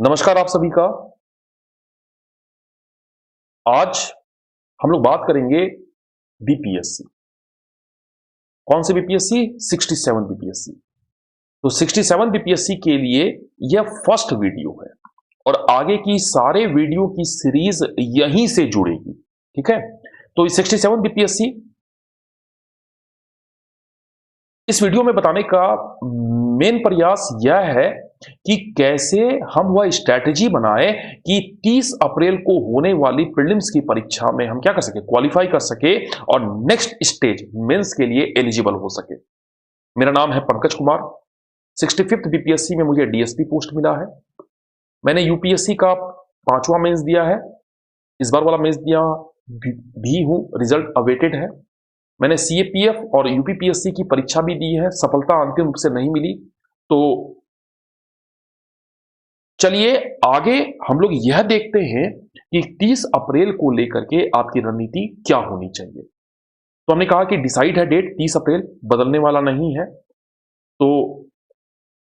नमस्कार आप सभी का। आज हम लोग बात करेंगे बीपीएससी। कौन सी बीपीएससी? 67 बीपीएससी। तो 67 बीपीएससी के लिए यह फर्स्ट वीडियो है और आगे की सारे वीडियो की सीरीज यहीं से जुड़ेगी। ठीक है, तो 67 बीपीएससी इस वीडियो में बताने का मेन प्रयास यह है कि कैसे हम वह स्ट्रैटेजी बनाए कि 30 अप्रैल को होने वाली प्रीलिम्स की परीक्षा में हम क्या कर सके, क्वालिफाई कर सके और नेक्स्ट स्टेज मेंस के लिए एलिजिबल हो सके। मेरा नाम है पंकज कुमार। 65th बीपीएससी में मुझे डीएसपी पोस्ट मिला है। मैंने यूपीएससी का 5वां मेंस दिया है, इस बार वाला मेंस दिया भी हूं, रिजल्ट अवेटेड है। मैंने सीएपीएफ और यूपीपीएससी की परीक्षा भी दी है, सफलता अंतिम रूप से नहीं मिली। तो चलिए आगे हम लोग यह देखते हैं कि 30 अप्रैल को लेकर के आपकी रणनीति क्या होनी चाहिए। तो हमने कहा कि डिसाइड है डेट 30 अप्रैल, बदलने वाला नहीं है। तो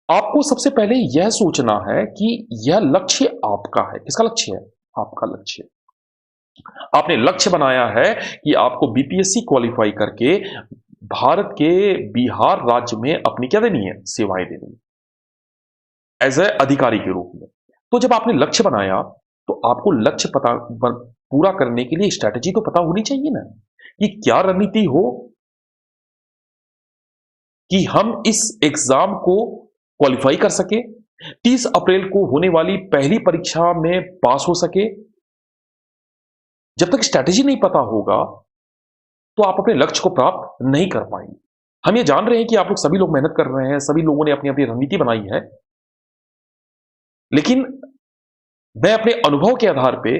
आपको सबसे पहले यह सोचना है कि यह लक्ष्य आपका है। किसका लक्ष्य है? आपका लक्ष्य। आपने लक्ष्य बनाया है कि आपको बीपीएससी क्वालिफाई करके भारत के बिहार राज्य में अपनी क्या देनी है? सेवाएं देनी है एज ए अधिकारी के रूप में। तो जब आपने लक्ष्य बनाया तो आपको लक्ष्य पूरा करने के लिए स्ट्रैटेजी तो पता होनी चाहिए ना, कि क्या रणनीति हो कि हम इस एग्जाम को क्वालिफाई कर सके, 30 अप्रैल को होने वाली पहली परीक्षा में पास हो सके। जब तक स्ट्रैटेजी नहीं पता होगा तो आप अपने लक्ष्य को प्राप्त नहीं कर पाएंगे। हम ये जान रहे हैं कि आप लोग सभी लोग मेहनत कर रहे हैं, सभी लोगों ने अपनी अपनी रणनीति बनाई है, लेकिन मैं अपने अनुभव के आधार पे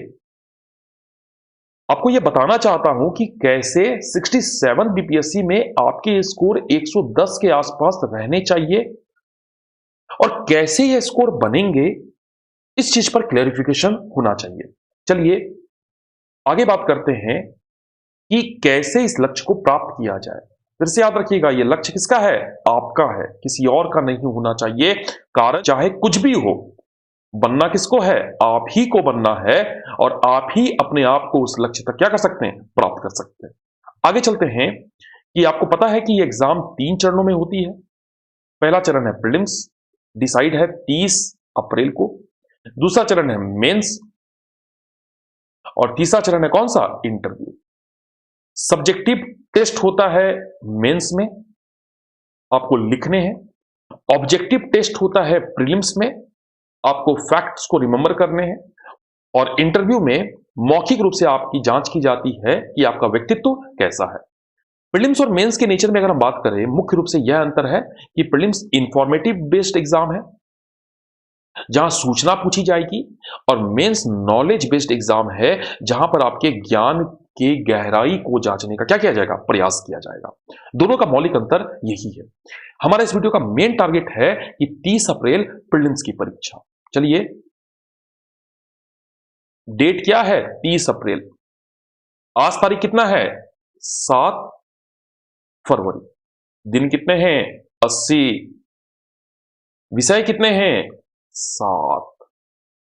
आपको यह बताना चाहता हूं कि कैसे 67 बीपीएससी में आपके स्कोर 110 के आसपास रहने चाहिए और कैसे ये स्कोर बनेंगे, इस चीज पर क्लैरिफिकेशन होना चाहिए। चलिए आगे बात करते हैं कि कैसे इस लक्ष्य को प्राप्त किया जाए। फिर से याद रखिएगा, यह लक्ष्य किसका है? आपका है, किसी और का नहीं होना चाहिए। कारण चाहे कुछ भी हो, बनना किसको है? आप ही को बनना है और आप ही अपने आप को उस लक्ष्य तक क्या कर सकते हैं? प्राप्त कर सकते हैं। आगे चलते हैं कि आपको पता है कि यह एग्जाम 3 चरणों में होती है। पहला चरण है प्रीलिम्स, डिसाइड है 30 अप्रैल को। दूसरा चरण है मेंस और तीसरा चरण है कौन सा? इंटरव्यू। सब्जेक्टिव टेस्ट होता है मेंस में, आपको लिखने हैं। ऑब्जेक्टिव टेस्ट होता है प्रीलिम्स में, आपको फैक्ट्स को रिमेंबर करने हैं। और इंटरव्यू में मौखिक रूप से आपकी जांच की जाती है कि आपका व्यक्तित्व कैसा है। प्रीलिम्स और मेंस के नेचर में अगर हम बात करें, मुख्य रूप से यह अंतर है कि प्रीलिम्स इंफॉर्मेटिव बेस्ड एग्जाम है जहां सूचना पूछी जाएगी, और मेंस नॉलेज बेस्ड एग्जाम है जहां पर आपके ज्ञान की गहराई को जांचने का क्या किया जाएगा? प्रयास किया जाएगा। दोनों का मौलिक अंतर यही है। हमारा इस वीडियो का मेन टारगेट है कि 30 अप्रैल प्रीलिम्स की परीक्षा। चलिए, डेट क्या है? 30 अप्रैल। आज तारीख कितना है? 7 फरवरी। दिन कितने हैं? 80। विषय कितने हैं? 7।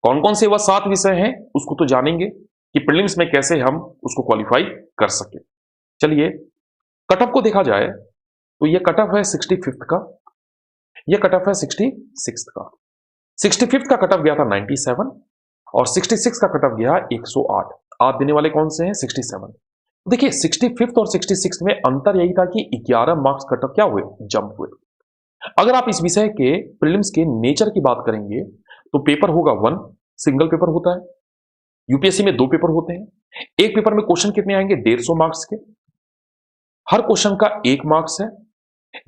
कौन कौन से वह 7 विषय हैं उसको तो जानेंगे कि प्रीलिम्स में कैसे हम उसको क्वालिफाई कर सके। चलिए, कट ऑफ को देखा जाए तो यह कट ऑफ है 65th का, यह कट ऑफ है 66th का। 65th का कट ऑफ गया था 97 और 66 का कट ऑफ गया 108। आप देने वाले कौन से हैं? 67। देखिए, 65th और 66 में अंतर यही था कि 11 मार्क्स कट ऑफ क्या हुए? जंप हुए। अगर आप इस विषय के प्रीलिम्स के नेचर की बात करेंगे तो पेपर होगा 1, सिंगल पेपर होता है। यूपीएससी में 2 पेपर होते हैं। एक पेपर में क्वेश्चन कितने आएंगे? 150 मार्क्स के। हर क्वेश्चन का 1 मार्क्स है।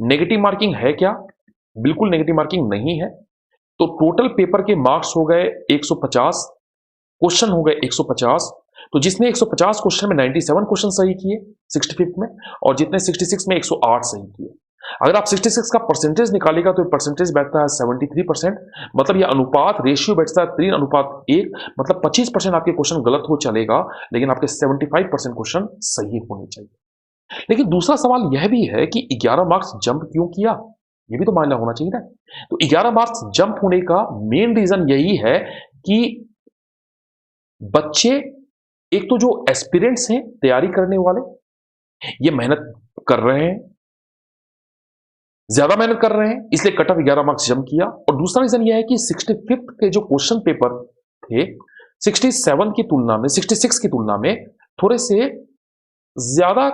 नेगेटिव मार्किंग है क्या? बिल्कुल नेगेटिव मार्किंग नहीं है। तो टोटल पेपर के मार्क्स हो गए 150, क्वेश्चन हो गए 150। तो जिसने 150 क्वेश्चन में 97 क्वेश्चन सही किए 65th में, और जितने 66 में 108 सही किए। अगर आप 66 का परसेंटेज निकालेगा तो परसेंटेज बैठता है 73%। मतलब यह अनुपात रेशियो बैठता है 3:1। मतलब 25% आपके क्वेश्चन गलत हो चलेगा, लेकिन आपके 75% क्वेश्चन सही होने चाहिए। लेकिन दूसरा सवाल यह भी है कि 11 मार्क्स जंप क्यों किया? ये भी तो मामला होना चाहिए ना। तो 11 मार्क्स जंप होने का मेन रीजन यही है कि बच्चे, एक तो जो एस्पिरेंट्स हैं, तैयारी करने वाले, ये मेहनत कर रहे हैं, ज्यादा मेहनत कर रहे हैं, इसलिए कट ऑफ 11 मार्क्स जंप किया। और दूसरा रीजन यह है कि 65th के जो क्वेश्चन पेपर थे 67 की तुलना में, 66 की तुलना में थोड़े से ज्यादा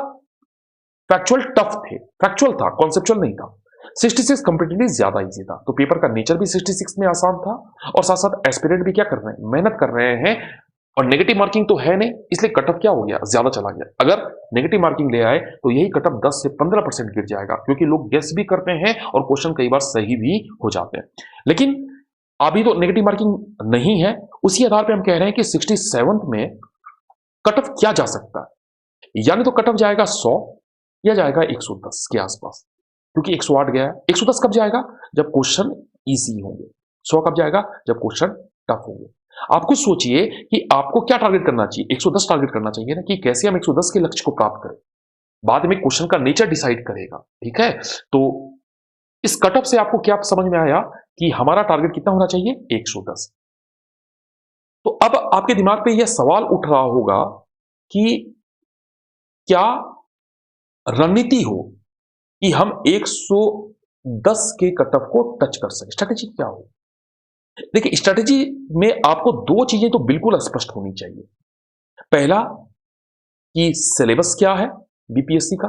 फैक्चुअल टफ थे। फैक्चुअल था, कॉन्सेप्चुअल नहीं था। 66 कंपेटिटली ज्यादा इजी था, तो पेपर का नेचर भी 66 में आसान था। और साथ साथ एस्पिरेंट भी क्या कर रहे हैं, मेहनत कर रहे हैं। और नेगेटिव मार्किंग तो है नहीं, इसलिए कटअप क्या हो गया, ज्यादा चला गया। अगर नेगेटिव मार्किंग ले आए तो यही कटअप 10 से 15% गिर जाएगा, क्योंकि लोग गेस भी करते हैं और क्वेश्चन कई बार सही भी हो जाते हैं। लेकिन अभी तो नेगेटिव मार्किंग नहीं है, उसी आधार पर हम कह रहे हैं कि 67 में कटअप क्या जा सकता है। यानी तो कटअप जाएगा 100 या जाएगा 110 के आसपास, क्योंकि 108 गया है। 110 कब जाएगा, जब क्वेश्चन इजी होंगे। 100 कब जाएगा, जब क्वेश्चन टफ होंगे। आप खुद सोचिए कि आपको क्या टारगेट करना चाहिए। 110 टारगेट करना चाहिए ना, कि कैसे हम 110 के लक्ष्य को प्राप्त करें। बाद में क्वेश्चन का नेचर डिसाइड करेगा, ठीक है। तो इस कटअप से आपको क्या समझ में आया कि हमारा टारगेट कितना होना चाहिए, 110। तो अब आपके दिमाग पे यह सवाल उठ रहा होगा कि क्या रणनीति हो कि हम 110 के कटअप को टच कर सके, स्ट्रेटेजी क्या हो। देखिए, स्ट्रेटेजी में आपको दो चीजें तो बिल्कुल स्पष्ट होनी चाहिए। पहला कि सिलेबस क्या है बीपीएससी का।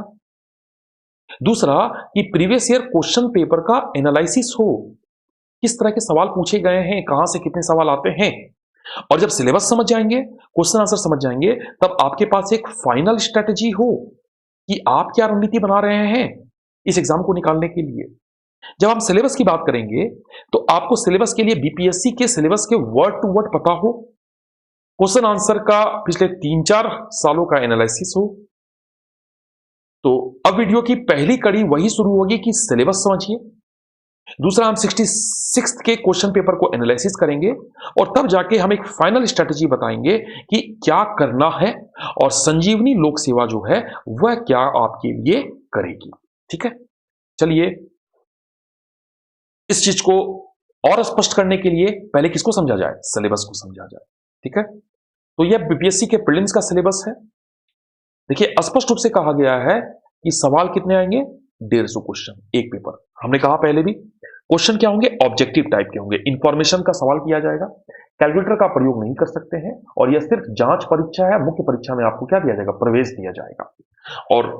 दूसरा कि प्रीवियस ईयर क्वेश्चन पेपर का एनालिसिस हो, किस तरह के सवाल पूछे गए हैं, कहां से कितने सवाल आते हैं। और जब सिलेबस समझ जाएंगे, क्वेश्चन आंसर समझ जाएंगे, तब आपके पास एक फाइनल स्ट्रेटेजी हो कि आप क्या रणनीति बना रहे हैं इस एग्जाम को निकालने के लिए। जब हम सिलेबस की बात करेंगे तो आपको सिलेबस के लिए बीपीएससी के सिलेबस के वर्ड टू वर्ड पता हो, क्वेश्चन आंसर का पिछले 3-4 सालों का एनालिसिस हो। तो अब वीडियो की पहली कड़ी वही शुरू होगी कि सिलेबस समझिए। दूसरा, हम 66 के क्वेश्चन पेपर को एनालिसिस करेंगे और तब जाके हम एक फाइनल स्ट्रेटेजी बताएंगे कि क्या करना है और संजीवनी लोक सेवा जो है वह क्या आपके लिए करेगी। ठीक है, चलिए इस चीज को और स्पष्ट करने के लिए पहले किसको समझा जाए, सिलेबस को समझा जाए। ठीक है, तो यह बीपीएससी के प्रीलिम्स का सिलेबस है। देखिए, स्पष्ट रूप से कहा गया है कि सवाल कितने आएंगे, 150 क्वेश्चन एक पेपर। हमने कहा पहले भी, क्वेश्चन क्या होंगे, ऑब्जेक्टिव टाइप के होंगे, इंफॉर्मेशन का सवाल किया जाएगा। कैलकुलेटर का प्रयोग नहीं कर सकते हैं और यह सिर्फ जांच परीक्षा है। मुख्य परीक्षा में आपको क्या दिया जाएगा, प्रवेश दिया जाएगा। और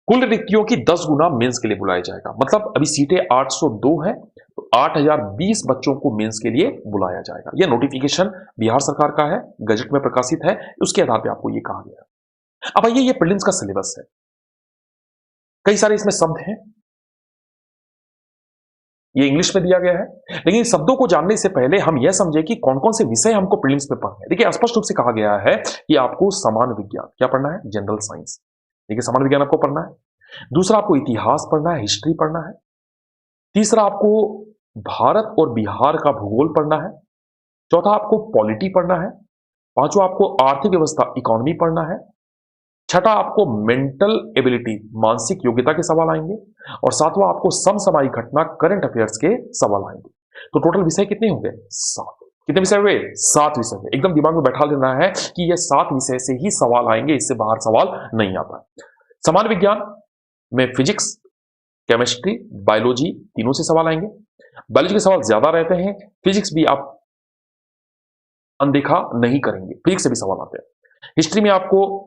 कुल रिक्तियों की 10 गुना मेंस के लिए बुलाया जाएगा। मतलब अभी सीटें 802 है, तो 8020 बच्चों को मेंस के लिए बुलाया जाएगा। यह नोटिफिकेशन बिहार सरकार का है, गजट में प्रकाशित है, उसके आधार पर आपको यह कहा गया। अब आइए, यह प्रीलिम्स का सिलेबस है। कई सारे इसमें शब्द हैं, ये इंग्लिश में दिया गया है, लेकिन शब्दों को जानने से पहले हम यह समझे कि कौन कौन से विषय हमको प्रीलिम्स में पढ़ने हैं। देखिए, स्पष्ट रूप से कहा गया है कि आपको सामान्य विज्ञान क्या पढ़ना है, जनरल साइंस। देखिए, सामान्य विज्ञान आपको पढ़ना है। दूसरा, आपको इतिहास पढ़ना है, हिस्ट्री पढ़ना है। तीसरा, आपको भारत और बिहार का भूगोल पढ़ना है। चौथा, आपको पॉलिटी पढ़ना है। पांचवा, आपको आर्थिक व्यवस्था, इकोनॉमी पढ़ना है। छठा, आपको मेंटल एबिलिटी, मानसिक योग्यता के सवाल आएंगे। और सातवां, आपको समसामयिक घटना, करंट अफेयर्स के सवाल आएंगे। तो टोटल विषय कितने होंगे, 7। कितने विषय हुए, 7 विषय हुए। एकदम दिमाग में बैठा लेना है कि ये 7 विषय से ही सवाल आएंगे, इससे बाहर सवाल नहीं आता। सामान्य विज्ञान में फिजिक्स, केमिस्ट्री, बायोलॉजी तीनों से सवाल आएंगे। बायोलॉजी के सवाल ज्यादा रहते हैं, फिजिक्स भी आप अनदेखा नहीं करेंगे, फिजिक्स से भी सवाल आते हैं। हिस्ट्री में आपको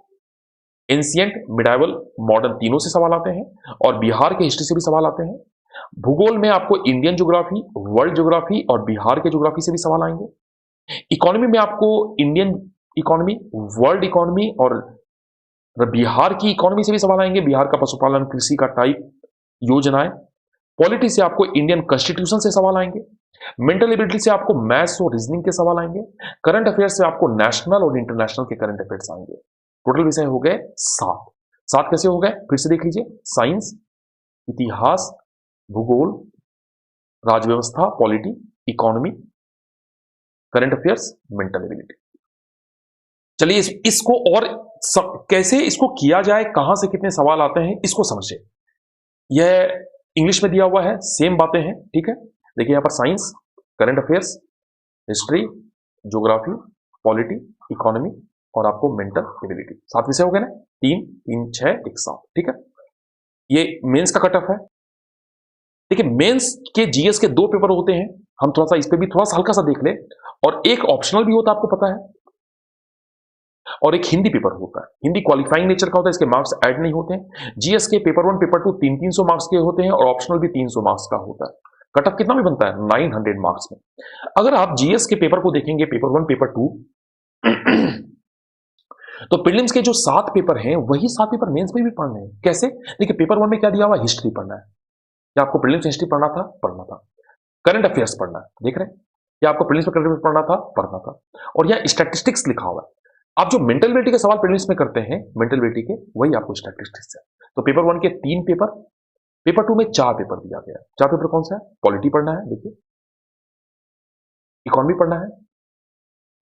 एंशिएंट, मिडाइवल, मॉडर्न तीनों से सवाल आते हैं और बिहार के हिस्ट्री से भी सवाल आते हैं। भूगोल में आपको इंडियन ज्योग्राफी, वर्ल्ड ज्योग्राफी और बिहार के ज्योग्राफी से भी सवाल आएंगे। इकोनॉमी में आपको इंडियन इकोनॉमी, वर्ल्ड इकोनॉमी और बिहार की इकोनॉमी से भी सवाल आएंगे, बिहार का पशुपालन, कृषि का टाइप, योजनाएं। पॉलिटी से आपको इंडियन कॉन्स्टिट्यूशन से सवाल आएंगे। मेंटल एबिलिटी से आपको मैथ्स और रीजनिंग के सवाल आएंगे। करंट अफेयर्स से आपको नेशनल और इंटरनेशनल के करंट अफेयर्स आएंगे। टोटल विषय हो गए 7। 7 कैसे हो गए, फिर से देख लीजिए, साइंस, इतिहास, भूगोल, राज्य व्यवस्था, polity, economy, current affairs, mental ability. चलिए इसको और कैसे इसको किया जाए, कहां से कितने सवाल आते हैं, इसको समझिए। यह इंग्लिश में दिया हुआ है, सेम बातें हैं। ठीक है, देखिए यहां पर science, current affairs, history, geography, polity, economy और आपको मेंटल एबिलिटी। 7 विषय हो गए ना, 3 3 6 1 7। ठीक है, ये मेंस का कट ऑफ है। देखिए मेंस के जीएस के 2 पेपर होते हैं, हम थोड़ा सा इस पे भी थोड़ा सा हल्का सा देख ले। और एक ऑप्शनल भी होता है, आपको पता है, और एक हिंदी पेपर होता है। हिंदी क्वालिफाइंग नेचर का होता है, इसके मार्क्स ऐड नहीं होते हैं। जीएस के पेपर 1 पेपर 2 300 मार्क्स के होते हैं और ऑप्शनल भी 300 मार्क्स का होता है। कट ऑफ कितना भी बनता है, 900 मार्क्स में। अगर आप जीएस के पेपर को देखेंगे, पेपर 1 पेपर 2 तो प्रीलिम्स के जो 7 पेपर हैं वही 7 पेपर मेंस में भी पढ़ने हैं। कैसे? देखिए पेपर 1 में क्या दिया हुआ, हिस्ट्री पढ़ना है। क्या आपको प्रीलिम्स हिस्ट्री पढ़ना था। करंट अफेयर्स पढ़ना है, देख रहे हैं, या आपको प्रीलिम्स में करंट अफेयर्स पढ़ना था। और यह स्टैटिस्टिक्स लिखा हुआ है। आप जो मेंटल एबिलिटी के सवाल प्रीलिम्स में करते हैं, मेंटल एबिलिटी के, वही आपको स्टैटिस्टिक्स है। तो पेपर 1 के 3 पेपर, पेपर 2 में 4 पेपर दिया गया है। 4 पेपर कौन सा है? पॉलिटी पढ़ना है, देखिए, इकोनॉमी पढ़ना है,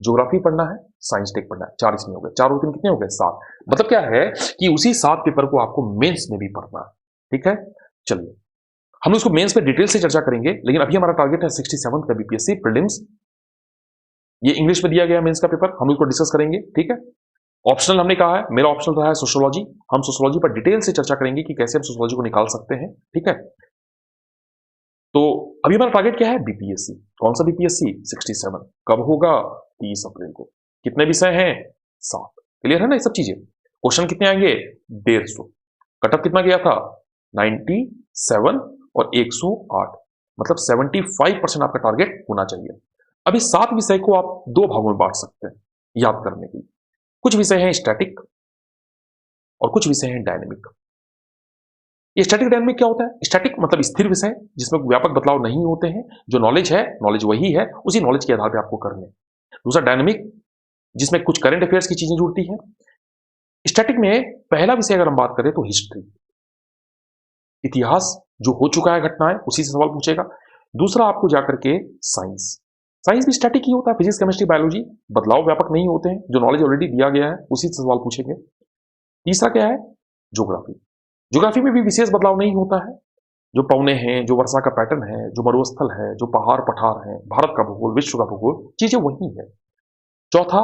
ज्योग्राफी पढ़ना है, साइंस टेक पढ़ना है। 4 इसमें हो गए, 4 और 3 कितने हो गए, 7। मतलब क्या है कि उसी 7 पेपर को आपको मेंस में भी पढ़ना है। ठीक है, चलिए हम उसको मेंस में डिटेल से चर्चा करेंगे, लेकिन अभी हमारा टारगेट है 67 का बीपीएससी प्रीलिम्स। ये इंग्लिश में दिया गया मेंस का पेपर, हम उसको डिस्कस करेंगे। ठीक है, ऑप्शनल हमने कहा है, मेरा ऑप्शनल रहा है सोशियोलॉजी। हम सोशियोलॉजी पर डिटेल से चर्चा करेंगे कि कैसे हम सोशियोलॉजी को निकाल सकते हैं। ठीक है, तो अभी हमारा टारगेट क्या है, बीपीएससी। कौन सा बीपीएससी? 67। कब होगा? 30 अप्रैल को। कितने विषय हैं? 7। क्लियर है ना ये सब चीजें? क्वेश्चन कितने आएंगे? 150। कटअप कितना गया था? 97 और 108, मतलब 75% आपका टारगेट होना चाहिए। अभी 7 विषय को आप 2 भागों में बांट सकते हैं याद करने के लिए। कुछ विषय हैं स्टैटिक और कुछ विषय हैं डायनेमिक। ये स्टैटिक डायनेमिक क्या होता है? स्टैटिक मतलब स्थिर विषय जिसमें व्यापक बदलाव नहीं होते हैं, जो नॉलेज है नॉलेज वही है, उसी नॉलेज के आधार पर आपको करने। दूसरा डायनेमिक, जिसमें कुछ करंट अफेयर्स की चीजें जुड़ती हैं। स्टैटिक में पहला विषय अगर हम बात करें तो हिस्ट्री, इतिहास, जो हो चुका है घटनाएं, उसी से सवाल पूछेगा। दूसरा आपको जाकर के साइंस, साइंस भी स्टैटिक ही होता है, फिजिक्स केमिस्ट्री बायोलॉजी, बदलाव व्यापक नहीं होते हैं, जो नॉलेज ऑलरेडी दिया गया है उसी से सवाल पूछेंगे। तीसरा क्या है? ज्योग्राफी। ज्योग्राफी में भी विशेष बदलाव नहीं होता है, जो पौने हैं, जो वर्षा का पैटर्न है, जो मरुस्थल है, जो पहाड़ पठार है, भारत का भूगोल, विश्व का भूगोल, चीजें वही है। चौथा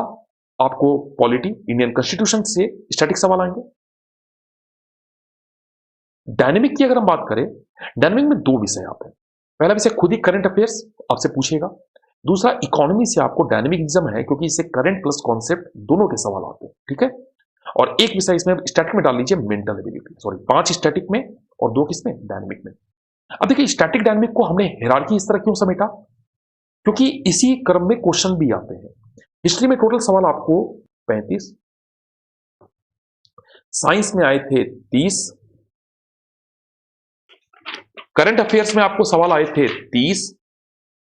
आपको पॉलिटी, इंडियन कॉन्स्टिट्यूशन से स्टैटिक सवाल आएंगे। डायनेमिक की अगर हम बात करें, डायनेमिक में 2 विषय आते हैं। पहला विषय खुद ही करंट अफेयर्स आपसे पूछेगा। दूसरा इकोनॉमी से आपको डायनेमिज्म है, क्योंकि इससे करंट प्लस कॉन्सेप्ट दोनों के सवाल आते हैं। ठीक है, और एक विषय इसमें स्टैटिक में डाल लीजिए, मेंटल एबिलिटी। सॉरी, 5 स्टैटिक में और 2 किसमें? डायनेमिक में। अब देखिए स्टैटिक डायनेमिक को हमने हायरार्की इस तरह क्यों समेटा, क्योंकि इसी क्रम में क्वेश्चन भी आते हैं। हिस्ट्री में टोटल सवाल आपको 35, साइंस में आए थे 30, करंट अफेयर्स में आपको सवाल आए थे 30।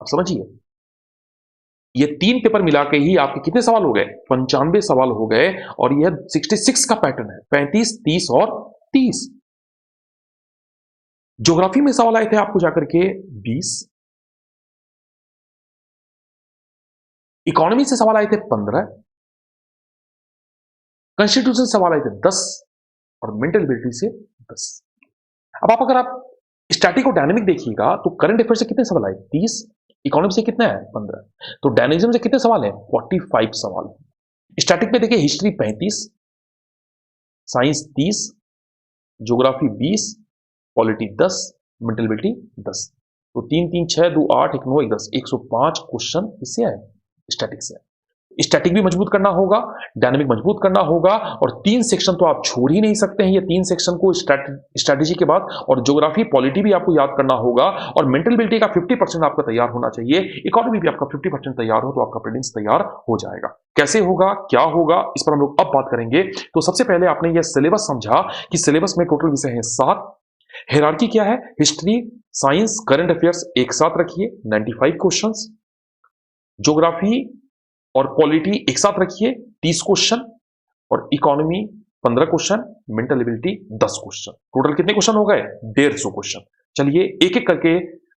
अब समझिए, ये 3 पेपर मिला के ही आपके कितने सवाल हो गए? 95 सवाल हो गए। और यह 66 का पैटर्न है, 35, 30 और 30। ज्योग्राफी में सवाल आए थे आपको जाकर के 20, इकोनॉमी से सवाल आए थे 15, कॉन्स्टिट्यूशन से सवाल आए थे 10 और मेंटल एबिलिटी से 10। अब आप अगर आप स्टैटिक और डायनेमिक देखिएगा तो करंट अफेयर से कितने सवाल आए? 30, इकोनॉमी से कितना है? 15। तो डायनेमिज्म से कितने सवाल हैं? 45 सवाल। स्टैटिक में देखिए history 35, science 30, geography 20, polity 10, mental ability 10। तो 3 3 6 2 8 1 9 1 10, 105 क्वेश्चन इससे आए, स्टैटिक से आए। स्टैटिक भी मजबूत करना होगा, डायनेमिक मजबूत करना होगा, और 3 सेक्शन तो आप छोड़ ही नहीं सकते हैं। ये 3 सेक्शन को स्ट्रैटेजी के बाद, और ज्योग्राफी पॉलिटी भी आपको याद करना होगा, और मेंटल एबिलिटी का 50% आपका तैयार होना चाहिए। इकोनॉमी भी आपका 50% तैयार हो तो आपका प्रीलिम्स तैयार हो जाएगा। कैसे होगा, क्या होगा, इस पर हम लोग अब बात करेंगे। तो सबसे पहले आपने यह सिलेबस समझा कि सिलेबस में टोटल विषय है 7। हायरार्की क्या है? हिस्ट्री, साइंस, करंट अफेयर्स एक साथ रखिए, 95 क्वेश्चंस। ज्योग्राफी और पॉलिटी एक साथ रखिए, 30 क्वेश्चन, और economy 15 question, mental ability 10 question. Total कितने क्वेश्चन हो गए? 150 क्वेश्चन। चलिए एक एक करके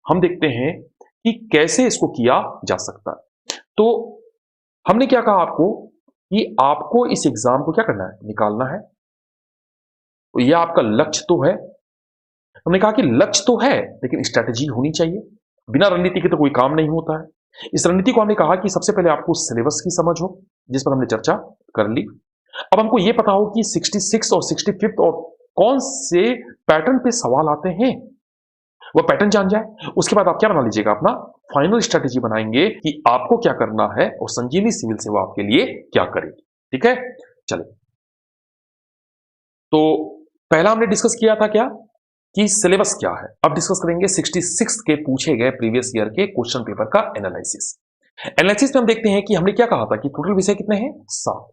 हम देखते हैं कि कैसे इसको किया जा सकता है। तो हमने क्या कहा आपको कि आपको इस एग्जाम को क्या करना है? निकालना है। तो यह आपका लक्ष्य तो है। हमने कहा कि लक्ष्य तो है, लेकिन स्ट्रैटेजी होनी चाहिए। बिना रणनीति के तो कोई काम नहीं होता है। इस रणनीति को हमने कहा कि सबसे पहले आपको सिलेबस की समझ हो, जिस पर हमने चर्चा कर ली। अब हमको यह पता हो कि 66 और 65 और कौन से पैटर्न पे सवाल आते हैं, वह पैटर्न जान जाए। उसके बाद आप क्या बना लीजिएगा, अपना फाइनल स्ट्रेटेजी बनाएंगे कि आपको क्या करना है और संजीवनी सिविल सेवा आपके लिए क्या करेगी। ठीक है, चलिए। तो पहला हमने डिस्कस किया था क्या, कि सिलेबस क्या है। अब डिस्कस करेंगे 66 के पूछे गए प्रीवियस ईयर के क्वेश्चन पेपर का एनालिसिस। एनालिसिस में हम देखते हैं कि हमने क्या कहा था कि टोटल विषय कितने हैं, 7।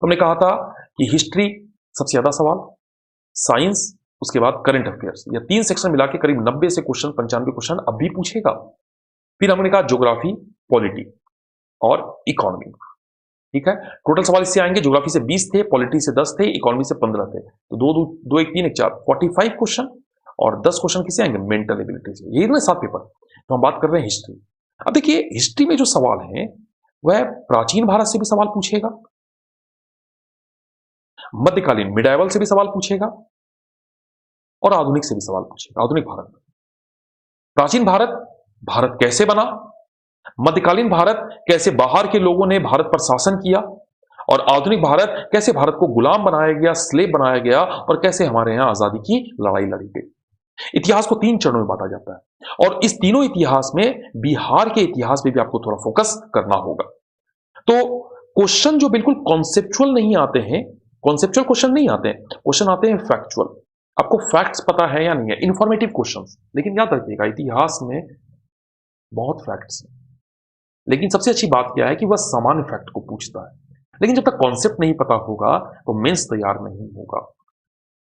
हमने कहा था कि हिस्ट्री सबसे ज्यादा सवाल, साइंस, उसके बाद करंट अफेयर्स, या 3 सेक्शन मिला के करीब 90 से क्वेश्चन, 95 क्वेश्चन अब भी पूछेगा। फिर हमने कहा ज्योग्राफी, पॉलिटी और इकोनॉमी। ठीक है, टोटल सवाल इससे आएंगे। ज्योग्राफी से 20 थे, पॉलिटी से 10 थे, इकोनॉमी से 15 थे। तो 2 1 3 1 4 45 क्वेश्चन, और 10 क्वेश्चन किससे आएंगे, मेंटल एबिलिटी से। यही ना 7 पेपर। तो हम बात कर रहे हैं हिस्ट्री। अब देखिए, हिस्ट्री में जो सवाल है वह प्राचीन भारत से भी सवाल पूछेगा, मध्यकालीन मिडाइवल से भी सवाल पूछेगा, और आधुनिक से भी सवाल पूछेगा। आधुनिक भारत, प्राचीन भारत, भारत कैसे बना, मध्यकालीन भारत, कैसे बाहर के लोगों ने भारत पर शासन किया, और आधुनिक भारत, कैसे भारत को गुलाम बनाया गया, स्लेव बनाया गया, और कैसे हमारे यहां आजादी की लड़ाई लड़ी गई। इतिहास को 3 चरणों में बांटा जाता है, और इस तीनों इतिहास में बिहार के इतिहास पे भी आपको थोड़ा फोकस करना होगा। तो क्वेश्चन जो बिल्कुल कॉन्सेप्चुअल नहीं आते हैं, कॉन्सेप्चुअल क्वेश्चन नहीं आते हैं, क्वेश्चन आते हैं फैक्चुअल। आपको फैक्ट्स पता है या नहीं है, इंफॉर्मेटिव क्वेश्चंस। लेकिन याद रखिएगा, इतिहास में बहुत फैक्ट्स हैं, लेकिन सबसे अच्छी बात क्या है कि वह सामान्य फैक्ट को पूछता है। लेकिन जब तक कॉन्सेप्ट नहीं पता होगा तो मेंस तैयार नहीं होगा।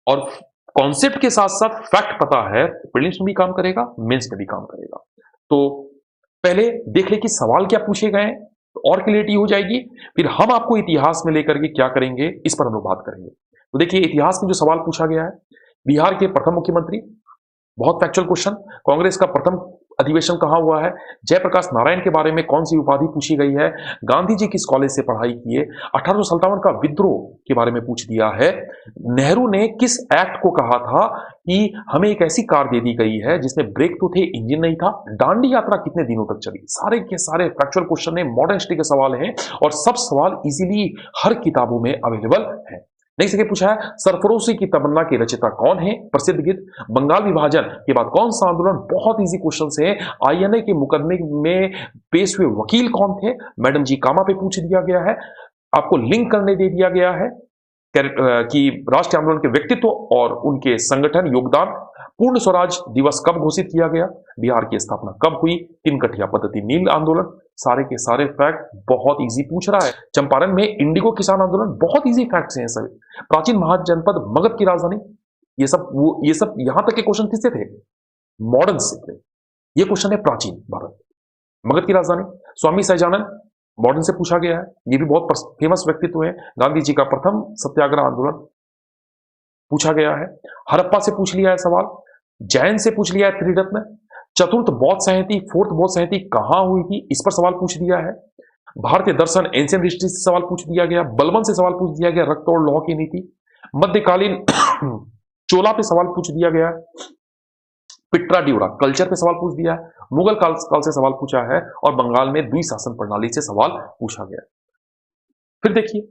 और कॉन्सेप्ट के साथ साथ फैक्ट पता है, प्रीलिम्स में भी काम करेगा, मेंस में भी काम करेगा। तो पहले देख ले कि सवाल क्या पूछे गए हैं, तो और क्लियरिटी हो जाएगी। फिर हम आपको इतिहास में लेकर के क्या करेंगे, इस पर हम लोग बात करेंगे। तो देखिए, इतिहास में जो सवाल पूछा गया है, बिहार के प्रथम मुख्यमंत्री, बहुत फैक्चुअल क्वेश्चन। कांग्रेस का प्रथम अधिवेशन कहां हुआ है, जयप्रकाश नारायण के बारे में कौन सी उपाधि पूछी गई है, गांधी जी किस कॉलेज से पढ़ाई किए, 1857 का विद्रोह के बारे में पूछ दिया है, नेहरू ने किस एक्ट को कहा था कि हमें एक ऐसी कार दे दी गई है जिसमें ब्रेक तो थे, इंजन नहीं था, दांडी यात्रा कितने दिनों तक चली। सारे के सारे फैक्चुअल क्वेश्चन है, मॉडर्न हिस्ट्री के सवाल हैं, और सब सवाल इजीली हर किताबों में अवेलेबल है। नेक्स्ट के पूछा है, सरफरोशी की तमन्ना के रचयिता कौन है, प्रसिद्ध गीत। बंगाल विभाजन के बाद कौन सा आंदोलन, बहुत इजी क्वेश्चन है। आईएनए के मुकदमे में पेश हुए वकील कौन थे, मैडम जी कामा पे पूछ दिया गया है। आपको लिंक करने दे दिया गया है कि राष्ट्रीय आंदोलन के व्यक्तित्व और उनके संगठन योगदान। पूर्ण स्वराज दिवस कब घोषित किया गया, बिहार की स्थापना कब हुई, तिनकठिया पद्धति नील आंदोलन। सारे के सारे फैक्ट बहुत इजी पूछ रहा है। चंपारण में इंडिगो किसान आंदोलन, बहुत इजी फैक्ट्स हैं सभी। प्राचीन महाजनपद मगध की राजधानी, ये सब यहां तक के क्वेश्चन किससे थे, मॉडर्न से थे। ये क्वेश्चन है प्राचीन भारत, मगध की राजधानी। स्वामी सहजानंद, मॉडर्न से पूछा गया है, ये भी बहुत फेमस व्यक्तित्व है। गांधी जी का प्रथम सत्याग्रह आंदोलन पूछा गया है। हड़प्पा से पूछ लिया है सवाल, जैन से पूछ लिया है त्रिरत्न। चतुर्थ बौद्ध संहिता, फोर्थ बौद्ध संहिता कहां हुई थी, इस पर सवाल पूछ दिया है। भारतीय दर्शन, एंशियंट हिस्ट्री से सवाल पूछ दिया गया। बलबन से सवाल पूछ दिया गया, रक्त और लौह की नीति। मध्यकालीन चोला पे सवाल पूछ दिया गया। पिट्रा ड्यूरा कल्चर पे सवाल पूछ दिया है। मुगल काल से सवाल पूछा है, और बंगाल में द्विशासन प्रणाली से सवाल पूछा गया। फिर देखिए,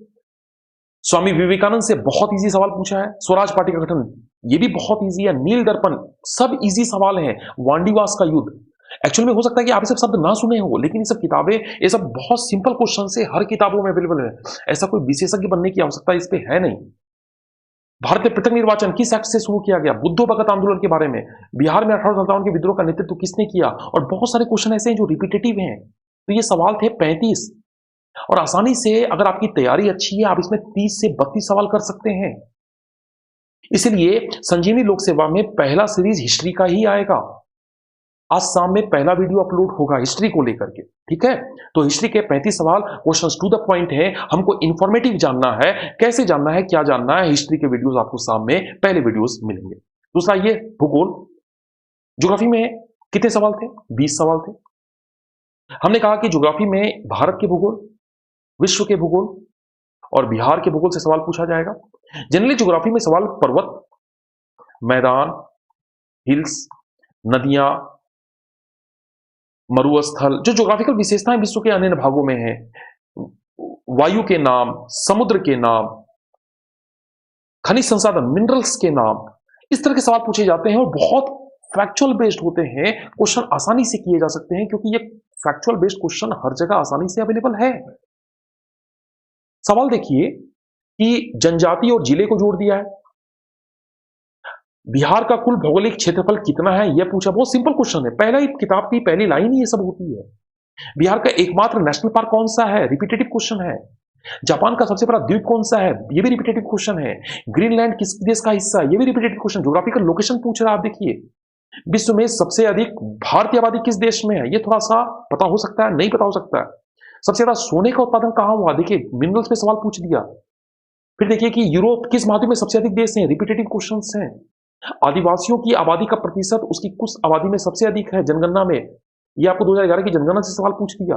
स्वामी विवेकानंद से बहुत इजी सवाल पूछा है। स्वराज पार्टी का गठन, ये भी बहुत इजी है। नील दर्पण, सब इजी सवाल हैं। वांडीवास का युद्ध, एक्चुअल में हो सकता है कि आप ये सब शब्द ना सुने हो, लेकिन ये सब किताबें, ये सब बहुत सिंपल क्वेश्चन से हर किताबों में अवेलेबल है। ऐसा कोई विशेषज्ञ बनने की आवश्यकता इस पे है नहीं। भारत में पृथक निर्वाचन किस एक्ट से शुरू किया गया, बुद्धो भगत आंदोलन के बारे में। बिहार में 1857 के विद्रोह का नेतृत्व किसने किया, और बहुत सारे क्वेश्चन ऐसे हैं जो रिपीटेटिव हैं। तो ये सवाल थे 35, और आसानी से अगर आपकी तैयारी अच्छी है, आप इसमें 30 से 32 सवाल कर सकते हैं। इसलिए संजीवनी लोक सेवा में पहला सीरीज हिस्ट्री का ही आएगा। आज शाम में पहला वीडियो अपलोड होगा हिस्ट्री को लेकर के, ठीक है। तो हिस्ट्री के 35 सवाल, क्वेश्चंस टू द पॉइंट है। हमको इंफॉर्मेटिव जानना है, कैसे जानना है, क्या जानना है, हिस्ट्री के वीडियोस आपको शाम में पहले वीडियोस मिलेंगे। दूसरा ये भूगोल, ज्योग्राफी में कितने सवाल थे, 20 सवाल थे। हमने कहा कि ज्योग्राफी में भारत के भूगोल, विश्व के भूगोल और बिहार के भूगोल से सवाल पूछा जाएगा। जनरली ज्योग्राफी में सवाल पर्वत, मैदान, हिल्स, नदियां, मरुस्थल, जो ज्योग्राफिकल विशेषताएं विश्व के अन्य भागों में हैं, वायु के नाम, समुद्र के नाम, खनिज संसाधन, मिनरल्स के नाम, इस तरह के सवाल पूछे जाते हैं और बहुत फैक्चुअल बेस्ड होते हैं। क्वेश्चन आसानी से किए जा सकते हैं क्योंकि ये फैक्चुअल बेस्ड क्वेश्चन हर जगह आसानी से अवेलेबल है। सवाल देखिए कि जनजाति और जिले को जोड़ दिया है। बिहार का कुल भौगोलिक क्षेत्रफल कितना है यह पूछा। बहुत सिंपल क्वेश्चन है, पहला ही किताब की पहली लाइन ही ये सब होती है। बिहार का एकमात्र नेशनल पार्क कौन सा है, रिपीटेटिव क्वेश्चन है। जापान का सबसे बड़ा द्वीप कौन सा है, ये भी रिपीटेटिव क्वेश्चन है। ग्रीनलैंड किस देश का हिस्सा है, ये भी रिपीटेटिव क्वेश्चन। ज्योग्राफिकल लोकेशन पूछ रहा है, आप देखिए। विश्व में सबसे अधिक भारतीय आबादी किस देश में है, ये थोड़ा सा पता हो सकता है, नहीं पता हो सकता है। सबसे ज्यादा सोने का उत्पादन कहां हुआ, देखिए मिनरल्स पे सवाल पूछ दिया। फिर देखिए कि यूरोप किस महाद्वीप में सबसे अधिक देश हैं, रिपीटेटिव क्वेश्चंस हैं। आदिवासियों की आबादी का प्रतिशत उसकी कुछ आबादी में सबसे अधिक है जनगणना में, ये आपको 2011 की जनगणना से सवाल पूछ दिया।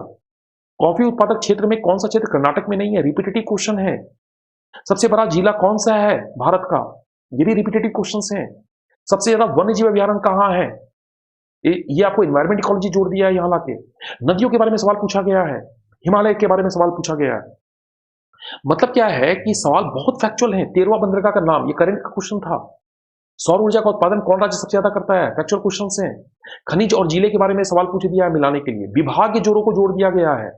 कॉफी उत्पादक क्षेत्र में कौन सा क्षेत्र कर्नाटक में नहीं है, रिपीटेटिव क्वेश्चन है। सबसे बड़ा जिला कौन सा है भारत का, ये भी रिपीटेटिव क्वेश्चन है। सबसे ज्यादा वन्य जीव अभ्यारण्य कहां है, ये आपको इन्वायरमेंट इकोलॉजी जोड़ दिया है यहां लाके। नदियों के बारे में सवाल पूछा गया है, हिमालय के बारे में सवाल पूछा गया है। मतलब क्या है कि सवाल बहुत फैक्चुअल है। 13वां बंदरगाह का नाम, ये करंट का क्वेश्चन था। सौर ऊर्जा का उत्पादन कौन राज्य सबसे ज्यादा करता है, फैक्चुअल क्वेश्चन है। खनिज और जिले के बारे में सवाल पूछ दिया है मिलाने के लिए। विभाग के जोड़ों को जोड़ दिया गया है।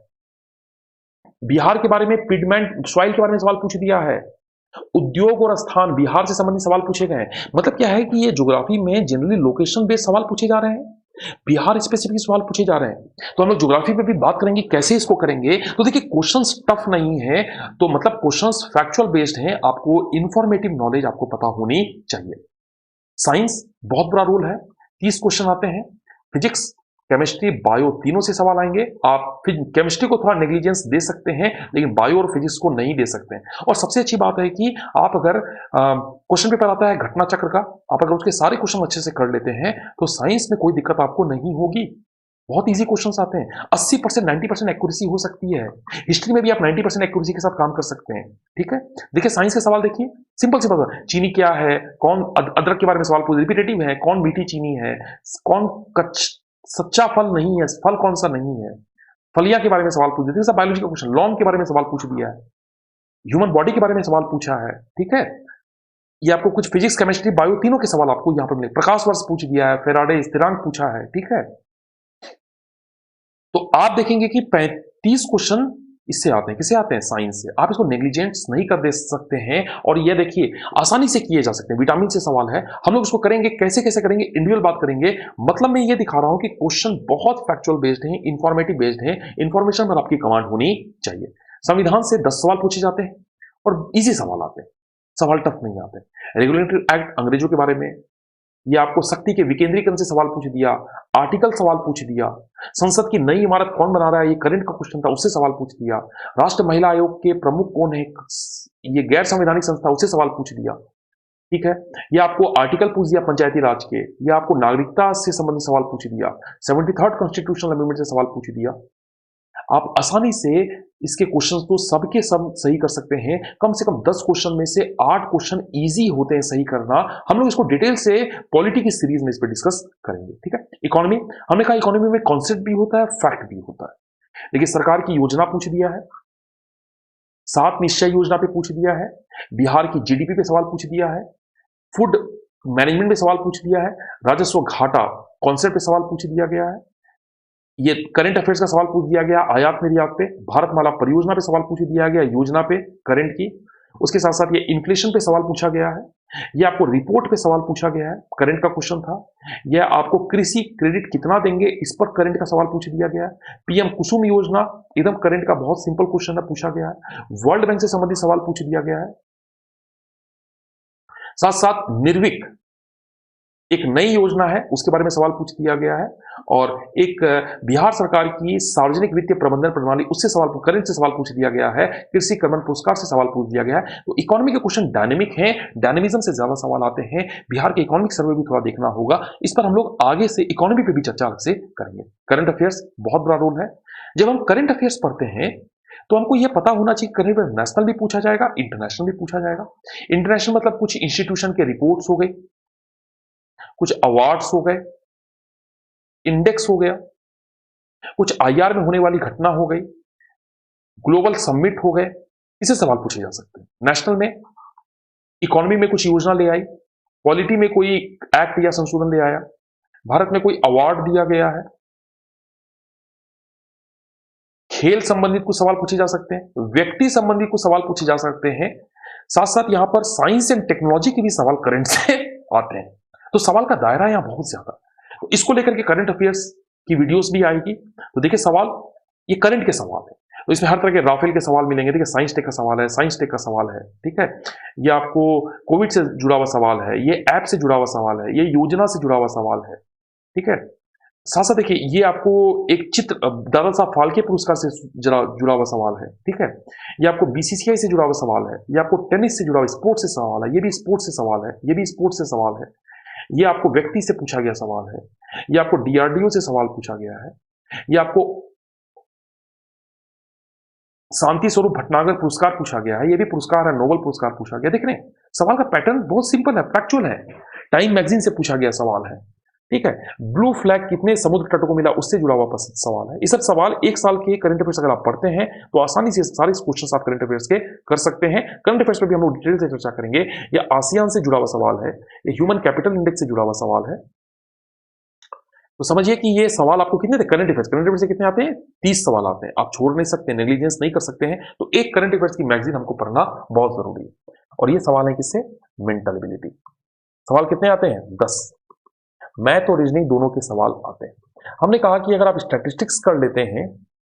बिहार के बारे में पिगमेंट सॉइल के बारे में सवाल पूछ दिया है। उद्योग और स्थान, बिहार से संबंधित सवाल पूछे गए हैं। मतलब क्या है कि ये ज्योग्राफी में जनरली लोकेशन बेस्ड सवाल पूछे जा रहे हैं, बिहार स्पेसिफिक सवाल पूछे जा रहे हैं। तो हम लोग ज्योग्राफी पे भी बात करेंगे कैसे इसको करेंगे। तो देखिए क्वेश्चंस टफ नहीं है, तो मतलब क्वेश्चंस फैक्चुअल बेस्ड हैं। आपको इंफॉर्मेटिव नॉलेज आपको पता होनी चाहिए। साइंस बहुत बड़ा रोल है, 30 क्वेश्चन आते हैं। फिजिक्स, केमिस्ट्री, बायो तीनों से सवाल आएंगे। आप फिर केमिस्ट्री को थोड़ा नेग्लिजेंस दे सकते हैं, लेकिन बायो और फिजिक्स को नहीं दे सकते हैं। और सबसे अच्छी बात है कि आप अगर क्वेश्चन पेपर आता है घटना चक्र का, आप अगर उसके सारे क्वेश्चन अच्छे से कर लेते हैं तो साइंस में कोई दिक्कत आपको नहीं होगी। बहुत इजी क्वेश्चंस आते हैं, 80% 90% एक्यूरेसी हो सकती है। हिस्ट्री में भी आप 90% एक्यूरेसी के साथ काम कर सकते हैं। ठीक है, देखिए साइंस के सवाल देखिए, सिंपल सिंपल। चीनी क्या है, कौन अदरक के बारे में सवाल पूछ, रिपीटेटिव है। कौन मीठी चीनी है, कौन सच्चा फल नहीं है, फल कौन सा नहीं है। फलिया के बारे में सवाल पूछ दिया, सब बायोलॉजी का क्वेश्चन। लॉन्ग के बारे में सवाल पूछ दिया है। ह्यूमन बॉडी के बारे में सवाल पूछा है। ठीक है, ये आपको कुछ फिजिक्स, केमिस्ट्री, बायो तीनों के सवाल आपको यहां पर मिले। प्रकाश वर्ष पूछ दिया है, फेराडे स्थिरांक पूछा है। ठीक है, तो आप देखेंगे कि 35 क्वेश्चन इससे आते हैं। किसे आते हैं, साइंस से। आप इसको नेग्लिजेंस नहीं कर दे सकते हैं। और ये देखिए आसानी से किए जा सकते हैं। विटामिन से सवाल है, हम लोग इसको करेंगे कैसे कैसे करेंगे, इंडिविजुअल बात करेंगे। मतलब मैं ये दिखा रहा हूं कि क्वेश्चन बहुत फैक्चुअल बेस्ड है, इंफॉर्मेटिव बेस्ड है। इंफॉर्मेशन पर आपकी कमांड होनी चाहिए। संविधान से 10 सवाल पूछे जाते हैं और इजी सवाल आते हैं, सवाल टफ नहीं आते। रेगुलेटरी एक्ट अंग्रेजों के बारे में, ये आपको शक्ति के विकेंद्रीकरण से सवाल पूछ दिया। आर्टिकल सवाल पूछ दिया। संसद की नई इमारत कौन बना रहा है, ये करंट का क्वेश्चन था, उससे सवाल पूछ दिया। राष्ट्र महिला आयोग के प्रमुख कौन है, ये गैर संवैधानिक संस्था, उससे सवाल पूछ दिया। ठीक है, ये आपको आर्टिकल पूछ दिया पंचायती राज के। ये आपको नागरिकता से संबंधित सवाल पूछ दिया। 73rd कॉन्स्टिट्यूशनल अमेंडमेंट से सवाल पूछ दिया। आप आसानी से इसके क्वेश्चंस को सबके सब सही कर सकते हैं। कम से कम 10 क्वेश्चन में से 8 क्वेश्चन इजी होते हैं सही करना। हम लोग इसको डिटेल से पॉलिटी की सीरीज में इस पर डिस्कस करेंगे। ठीक है, इकोनॉमी, हमने कहा इकोनॉमी में कॉन्सेप्ट भी होता है, फैक्ट भी होता है। देखिए सरकार की योजना पूछ दिया है, 7 निश्चय योजना पे पूछ दिया है। बिहार की जीडीपी पे सवाल पूछ दिया है। फूड मैनेजमेंट पे सवाल पूछ दिया है। राजस्व घाटा कॉन्सेप्ट पे सवाल पूछ दिया गया है। ये करंट अफेयर्स का सवाल पूछ दिया गया आयात निर्यात पे। भारतमाला परियोजना पे सवाल पूछ दिया गया, योजना पे करंट की। उसके साथ साथ ये इन्फ्लेशन पे सवाल पूछा गया है। ये आपको रिपोर्ट पे सवाल पूछा गया है, करंट का क्वेश्चन था। यह आपको कृषि क्रेडिट कितना देंगे, इस पर करंट का सवाल पूछ दिया गया है। पीएम कुसुम योजना एकदम करंट का बहुत सिंपल क्वेश्चन है, पूछा गया है। वर्ल्ड बैंक से संबंधित सवाल पूछ दिया गया है। साथ साथ निर्विक एक नई योजना है, उसके बारे में सवाल पूछ दिया गया है। और एक बिहार सरकार की सार्वजनिक वित्तीय प्रबंधन प्रणाली, उससे सवाल करंट से सवाल पूछ दिया गया है। कृषि कर्मण पुरस्कार से सवाल पूछ दिया गया है। तो इकोनॉमी के क्वेश्चन डायनेमिक हैं, डायनेमिज्म से ज्यादा सवाल आते हैं। बिहार के इकोनॉमिक सर्वे भी थोड़ा देखना होगा, इस पर हम लोग आगे से इकोनॉमी पे भी चर्चा अलग से करेंगे। करंट अफेयर्स बहुत बड़ा रोल है। जब हम करंट अफेयर्स पढ़ते हैं तो हमको यह पता होना चाहिए करंट अफेयर नेशनल भी पूछा जाएगा, इंटरनेशनल भी पूछा जाएगा। इंटरनेशनल मतलब कुछ इंस्टीट्यूशन के रिपोर्ट्स हो गई, कुछ अवार्ड्स हो गए, इंडेक्स हो गया, कुछ आईआर में होने वाली घटना हो गई, ग्लोबल समिट हो गए, इससे सवाल पूछे जा सकते हैं। नेशनल में, इकोनॉमी में कुछ योजना ले आई, पॉलिटी में कोई एक्ट या संशोधन ले आया, भारत में कोई अवार्ड दिया गया है, खेल संबंधित कुछ सवाल पूछे जा सकते हैं, व्यक्ति संबंधित कुछ सवाल पूछे जा सकते हैं, साथ साथ यहां पर साइंस एंड टेक्नोलॉजी के भी सवाल करंट से आते हैं। तो सवाल का दायरा यहां बहुत ज्यादा, तो इसको लेकर के करंट अफेयर्स की वीडियोस भी आएगी। तो देखिए सवाल, ये करंट के सवाल है, तो इसमें हर तरह के राफेल के सवाल मिलेंगे। देखिए साइंस टेक का सवाल है, साइंस टेक का सवाल है, ठीक है, ये आपको कोविड से जुड़ा हुआ सवाल है, ये ऐप से जुड़ा हुआ सवाल है, ये योजना से जुड़ा हुआ सवाल है, ठीक है। साथ साथ देखिए ये आपको एक चित्र दादा साहब फाल्के पुरस्कार से जुड़ा हुआ सवाल है, ठीक है, ये आपको बीसीसीआई से जुड़ा हुआ सवाल है, ये आपको टेनिस से जुड़ा हुआ स्पोर्ट्स से सवाल है, ये भी स्पोर्ट्स से सवाल है, ये भी स्पोर्ट्स से सवाल है, ये आपको व्यक्ति से पूछा गया सवाल है, ये आपको डीआरडीओ से सवाल पूछा गया है, ये आपको शांति स्वरूप भटनागर पुरस्कार पूछा गया है, ये भी पुरस्कार है, नोबेल पुरस्कार पूछा गया। देख रहे हैं सवाल का पैटर्न बहुत सिंपल है, फैक्चुअल है, टाइम मैगजीन से पूछा गया सवाल है, ठीक है। ब्लू फ्लैग कितने समुद्र तटों को मिला, उससे जुड़ा हुआ सवाल है। ये सब सवाल एक साल के करंट अफेयर्स अगर आप पढ़ते हैं तो आसानी से सारे क्वेश्चन आप करंट अफेयर्स के कर सकते हैं। करंट अफेयर्स पर भी हम लोग डिटेल से चर्चा करेंगे। ये आसियान से जुड़ा हुआ सवाल है, ये ह्यूमन कैपिटल इंडेक्स से जुड़ा हुआ सवाल है। तो समझिए कि ये सवाल आपको कितने थे करंट अफेयर्स से कितने आते हैं, 30 सवाल आते हैं। आप छोड़ नहीं सकते, नेग्लिजेंस नहीं कर सकते हैं। तो एक करंट अफेयर्स की मैगजीन हमको पढ़ना बहुत जरूरी है। और ये सवाल है किससे, मेंटल एबिलिटी। सवाल कितने आते हैं, 10। मैथ और रीजनिंग दोनों के सवाल आते हैं। हमने कहा कि अगर आप स्टैटिस्टिक्स कर लेते हैं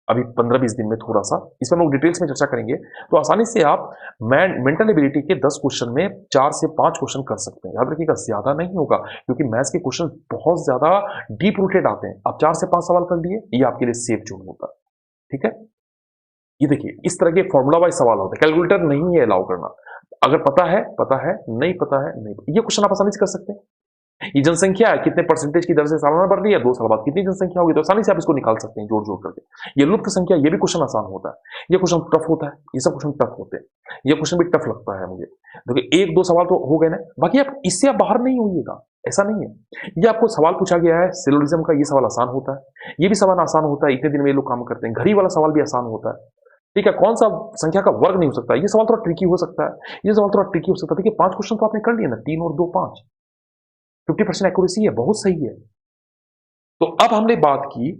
अभी 15-20 दिन में, थोड़ा सा इसमें हम लोग डिटेल्स में चर्चा करेंगे, तो आसानी से आप मेंटल एबिलिटी के 10 क्वेश्चन में 4 से 5 क्वेश्चन कर सकते हैं। याद रखिएगा ज्यादा नहीं होगा, क्योंकि मैथ्स के क्वेश्चन बहुत ज्यादा डीप रूटेड आते हैं। आप 4 से 5 सवाल कर लिए, ये आपके लिए सेफ जोन होगा, ठीक है। ये देखिए इस तरह के फॉर्मूला वाइज सवाल होते हैं, कैलकुलेटर नहीं है अलाउ करना। अगर पता है पता है, नहीं पता है नहीं, ये क्वेश्चन आप आसानी से कर सकते हैं। ये जनसंख्या है, कितने परसेंटेज की दर से सालाना बढ़ रही है, 2 साल बाद कितनी जनसंख्या होगी, तो आसानी से आप इसको निकाल सकते हैं जोड़ जोड़ करके। ये लुप्त संख्या, ये भी क्वेश्चन आसान होता है, ये क्वेश्चन टफ होता है, ये सब क्वेश्चन टफ होते हैं, ये क्वेश्चन भी टफ लगता है मुझे। देखिए 1-2 सवाल तो हो गए ना, बाकी आप इससे आप बाहर नहीं होइएगा, ऐसा नहीं है। ये आपको सवाल पूछा गया है सिलोजिज्म का, ये सवाल आसान होता है, ये भी सवाल आसान होता है, इतने दिन में ये लोग काम करते हैं। घड़ी वाला सवाल भी आसान होता है, ठीक है। कौन सा संख्या का वर्ग नहीं हो सकता, ये सवाल थोड़ा ट्रिकी हो सकता है, ये सवाल थोड़ा ट्रिकी हो सकता है। देखिए 5 क्वेश्चन तो आपने कर लिए ना, 3 और 2 5, 50% एक्यूरेसी है, बहुत सही है। तो अब हमने बात की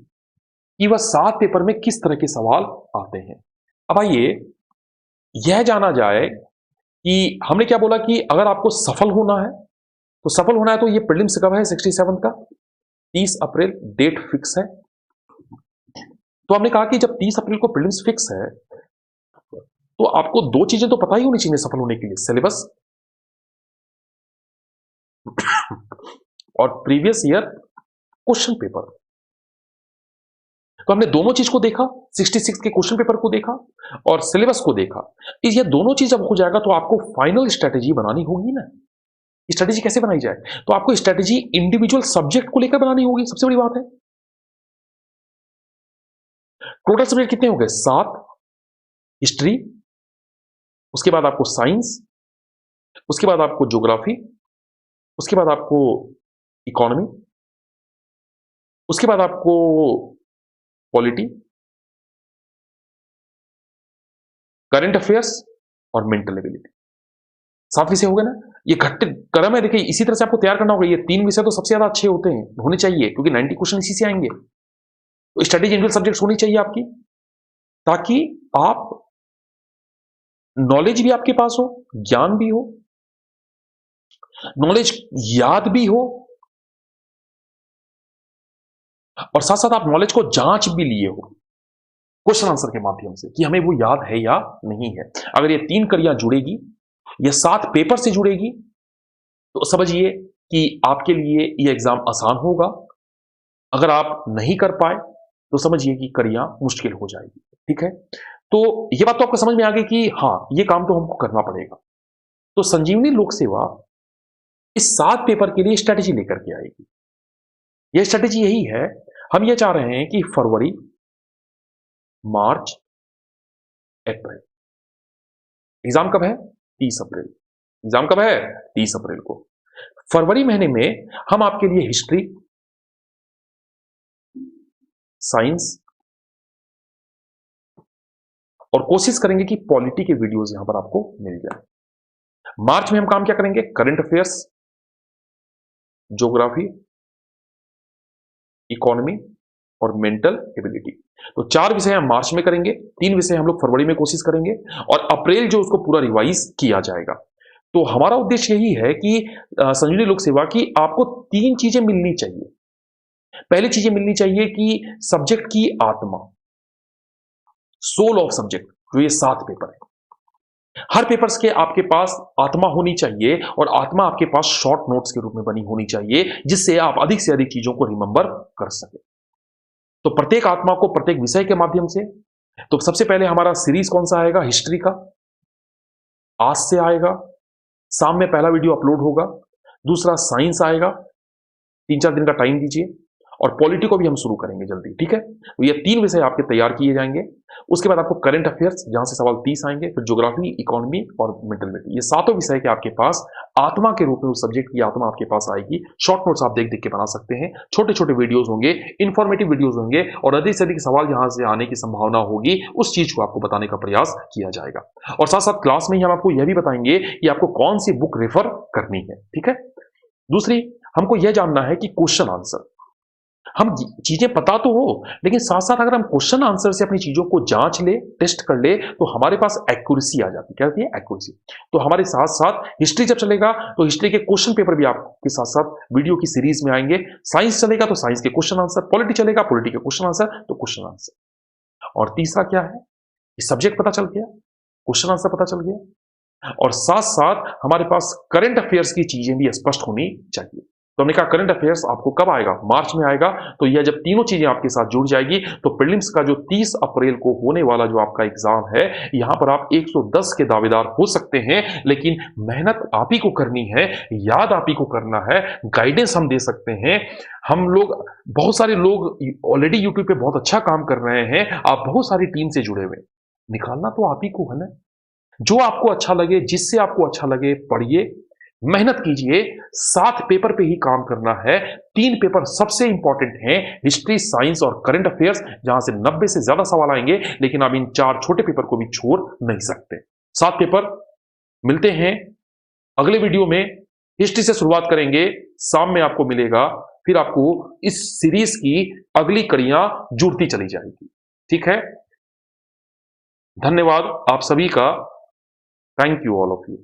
कि वह 7 पेपर में किस तरह के सवाल आते हैं। अब आइए यह जाना जाए कि हमने क्या बोला कि अगर आपको सफल होना है, तो सफल होना है तो ये प्रीलिम्स कब है, 67 का 30 अप्रैल डेट फिक्स है। तो हमने कहा कि जब 30 अप्रैल को प्रीलिम्स फिक्स है, तो आपको 2 चीजें तो पता ही होनी चाहिए सफल होने के लिए, सिलेबस और प्रीवियस ईयर क्वेश्चन पेपर। तो हमने दोनों चीज को देखा, 66 के क्वेश्चन पेपर को देखा और सिलेबस को देखा। ये दोनों चीज जब हो जाएगा तो आपको फाइनल स्ट्रेटेजी बनानी होगी ना। स्ट्रेटेजी कैसे बनाई जाए, तो आपको स्ट्रेटेजी इंडिविजुअल सब्जेक्ट को लेकर बनानी होगी, सबसे बड़ी बात है। टोटल सब्जेक्ट कितने हो गए, 7। हिस्ट्री, उसके बाद आपको साइंस, उसके बाद आपको ज्योग्राफी, उसके बाद आपको इकोनॉमी, उसके बाद आपको पॉलिटी, करंट अफेयर्स और मेंटल एबिलिटी। 7 विषय हो गए ना। ये घट्ट क्रम है, देखिए इसी तरह से आपको तैयार करना होगा। ये 3 विषय तो सबसे ज्यादा अच्छे होते हैं, होने चाहिए, क्योंकि 90 क्वेश्चन इसी से आएंगे। तो स्ट्रेटेजी इंडिविजुअल सब्जेक्ट्स होनी चाहिए आपकी, ताकि आप नॉलेज भी आपके पास हो, ज्ञान भी हो, नॉलेज याद भी हो, और साथ साथ आप नॉलेज को जांच भी लिए हो क्वेश्चन आंसर के माध्यम से कि हमें वो याद है या नहीं है। अगर ये 3 कड़ियां जुड़ेगी, ये 7 पेपर से जुड़ेगी, तो समझिए कि आपके लिए ये एग्जाम आसान होगा। अगर आप नहीं कर पाए तो समझिए कि कड़ियां मुश्किल हो जाएगी, ठीक है। तो ये बात तो आपको समझ में आ गई कि हाँ ये काम तो हमको करना पड़ेगा। तो संजीवनी लोक सेवा इस 7 पेपर के लिए स्ट्रेटेजी लेकर के आएगी। ये स्ट्रेटेजी यही है, हम ये चाह रहे हैं कि फरवरी, मार्च, अप्रैल, एग्जाम कब है, 30 अप्रैल। एग्जाम कब है, 30 अप्रैल को। फरवरी महीने में हम आपके लिए हिस्ट्री, साइंस, और कोशिश करेंगे कि पॉलिटी के वीडियोस यहां पर आपको मिल जाए। मार्च में हम काम क्या करेंगे? करंट अफेयर्स, ज्योग्राफी, इकोनॉमी और मेंटल एबिलिटी। तो 4 विषय हम मार्च में करेंगे, 3 विषय हम लोग फरवरी में कोशिश करेंगे, और अप्रैल जो उसको पूरा रिवाइज किया जाएगा। तो हमारा उद्देश्य यही है कि संजीवनी लोक सेवा की आपको 3 चीजें मिलनी चाहिए। पहली चीजें मिलनी चाहिए कि सब्जेक्ट की आत्मा, सोल ऑफ सब्जेक्ट, जो ये 7 पेपर है। हर पेपर्स के आपके पास आत्मा होनी चाहिए, और आत्मा आपके पास शॉर्ट नोट्स के रूप में बनी होनी चाहिए, जिससे आप अधिक से अधिक चीजों को रिमेंबर कर सके। तो प्रत्येक आत्मा को प्रत्येक विषय के माध्यम से, तो सबसे पहले हमारा सीरीज कौन सा आएगा? हिस्ट्री का, आज से आएगा, शाम में पहला वीडियो अपलोड होगा। दूसरा साइंस आएगा, 3-4 दिन का टाइम दीजिए, और पॉलिटी को भी हम शुरू करेंगे जल्दी, ठीक है? तो ये 3 विषय आपके तैयार किए जाएंगे। उसके बाद आपको करंट अफेयर्स, जहां से सवाल 30 आएंगे, फिर ज्योग्राफी, इकोनॉमी और मेंटल एबिलिटी। ये 7 विषय के आपके पास आत्मा के रूप में उस सब्जेक्ट की आत्मा आपके पास आएगी। शॉर्ट नोट्स आप देख देख के बना सकते हैं, छोटे छोटे वीडियोस होंगे, इंफॉर्मेटिव वीडियोस होंगे, और अधिक से अधिक सवाल जहां से आने की संभावना होगी उस चीज को आपको बताने का प्रयास किया जाएगा। और साथ साथ क्लास में ही हम आपको यह भी बताएंगे कि आपको कौन सी बुक रेफर करनी है, ठीक है? दूसरी, हमको यह जानना है कि क्वेश्चन आंसर, हम चीजें पता तो हो, लेकिन साथ साथ अगर हम क्वेश्चन आंसर से अपनी चीजों को जांच ले, टेस्ट कर ले, तो हमारे पास एक्यूरेसी आ जाती है। क्या होती है? एक्यूरेसी। तो हमारे साथ साथ हिस्ट्री जब चलेगा तो हिस्ट्री के क्वेश्चन पेपर भी आपके साथ साथ वीडियो की सीरीज में आएंगे। साइंस चलेगा तो साइंस के क्वेश्चन आंसर, पॉलिटी चलेगा पॉलिटी के क्वेश्चन आंसर, तो क्वेश्चन आंसर। और तीसरा क्या है? सब्जेक्ट पता चल गया, क्वेश्चन आंसर पता चल गया, और साथ साथ हमारे पास करंट अफेयर्स की चीजें भी स्पष्ट होनी चाहिए। तो हमने कहा करंट अफेयर्स आपको कब आएगा? मार्च में आएगा। तो यह जब तीनों चीजें आपके साथ जुड़ जाएगी, तो प्रीलिम्स का जो 30 अप्रैल को होने वाला जो आपका एग्जाम है, यहां पर आप 110 के दावेदार हो सकते हैं, लेकिन मेहनत आप ही को करनी है, याद आप ही को करना है। गाइडेंस हम दे सकते हैं, हम लोग, बहुत सारे लोग ऑलरेडी यूट्यूब पे बहुत अच्छा काम कर रहे हैं, आप बहुत सारी टीम से जुड़े हुए, निकालना तो आप ही को है ना। जो आपको अच्छा लगे, जिससे आपको अच्छा लगे, पढ़िए, मेहनत कीजिए। 7 पेपर पे ही काम करना है। 3 पेपर सबसे इंपॉर्टेंट हैं, हिस्ट्री, साइंस और करंट अफेयर्स, जहां से 90 से ज्यादा सवाल आएंगे, लेकिन आप इन 4 छोटे पेपर को भी छोड़ नहीं सकते। 7 पेपर। मिलते हैं अगले वीडियो में। हिस्ट्री से शुरुआत करेंगे, शाम में आपको मिलेगा, फिर आपको इस सीरीज की अगली कड़ियां जुड़ती चली जाएगी, ठीक है? धन्यवाद आप सभी का। Thank you all of you.